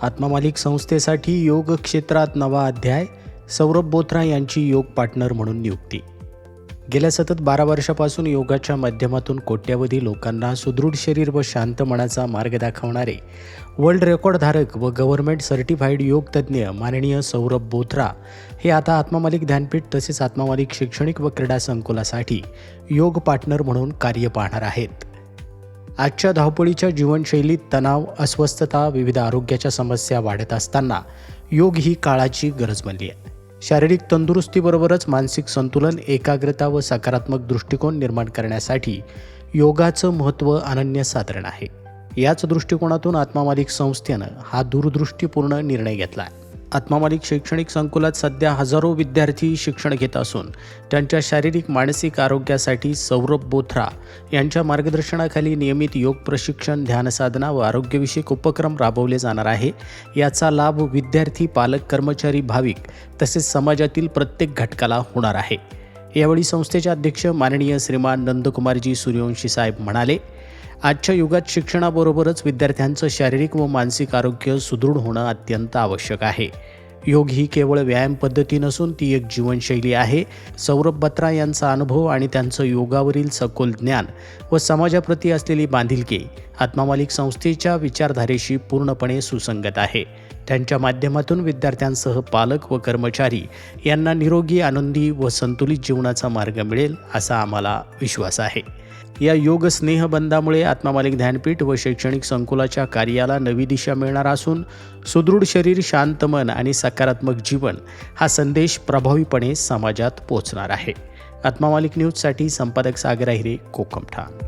आत्मा मालिक संस्थेसाठी योग क्षेत्रात नवा अध्याय, सौरभ बोथरा यांची योग पार्टनर म्हणून नियुक्ती. गेल्या सतत 12 वर्षापासून योगाच्या माध्यमातून कोट्यावधी लोकांना सुदृढ शरीर व शांत मनाचा मार्ग दाखवणारे वर्ल्ड रेकॉर्डधारक व गव्हर्नमेंट सर्टिफाईड योग तज्ज्ञ माननीय सौरभ बोथरा हे आता आत्मा मालिक ध्यानपीठ तसेच आत्मा मालिक शैक्षणिक व क्रीडा संकुलासाठी योग पार्टनर म्हणून कार्य पाहणार आहेत. आजच्या धावपळीच्या जीवनशैलीत तणाव, अस्वस्थता, विविध आरोग्याच्या समस्या वाढत असताना योग ही काळाची गरज बनली आहे. शारीरिक तंदुरुस्तीबरोबरच मानसिक संतुलन, एकाग्रता व सकारात्मक दृष्टिकोन निर्माण करण्यासाठी योगाचं महत्त्व अनन्यसाधारण आहे. याच दृष्टिकोनातून आत्मा मालिक संस्थेनं हा दूरदृष्टीपूर्ण निर्णय घेतला आहे. आत्मा मालिक शैक्षणिक संकुलात सध्या हजारो विद्यार्थी शिक्षण घेत असून त्यांच्या शारीरिक मानसिक आरोग्यासाठी सौरभ बोथरा यांच्या मार्गदर्शनाखाली नियमित योग प्रशिक्षण, ध्यानसाधना व आरोग्यविषयक उपक्रम राबवले जाणार आहे. याचा लाभ विद्यार्थी, पालक, कर्मचारी, भाविक तसेच समाजातील प्रत्येक घटकाला होणार आहे. यावेळी संस्थेचे अध्यक्ष माननीय श्रीमान नंदकुमारजी सूर्यवंशी साहेब म्हणाले, आजच्या युगात शिक्षणाबरोबरच विद्यार्थ्यांचं शारीरिक व मानसिक आरोग्य सुदृढ होणं अत्यंत आवश्यक आहे. योग ही केवळ व्यायाम पद्धती नसून ती एक जीवनशैली आहे. सौरभ बोथरा यांचा अनुभव आणि त्यांचं योगावरील सखोल ज्ञान व समाजाप्रती असलेली बांधिलकी आत्मा मालिक संस्थेच्या विचारधारेशी पूर्णपणे सुसंगत आहे. त्यांच्या माध्यमातून विद्यार्थ्यांसह पालक व कर्मचारी यांना निरोगी, आनंदी व संतुलित जीवनाचा मार्ग मिळेल असा आम्हाला विश्वास आहे. या योग स्नेहबंधामुळे आत्मा मालिक ध्यानपीठ व शैक्षणिक संकुलाच्या कार्याला नवी दिशा मिळणार असून सुदृढ शरीर, शांत मन आणि सकारात्मक जीवन हा संदेश प्रभावीपणे समाजात पोहोचणार आहे. आत्मा मालिक न्यूजसाठी संपादक सागर अहिरे, कोकम ठाण.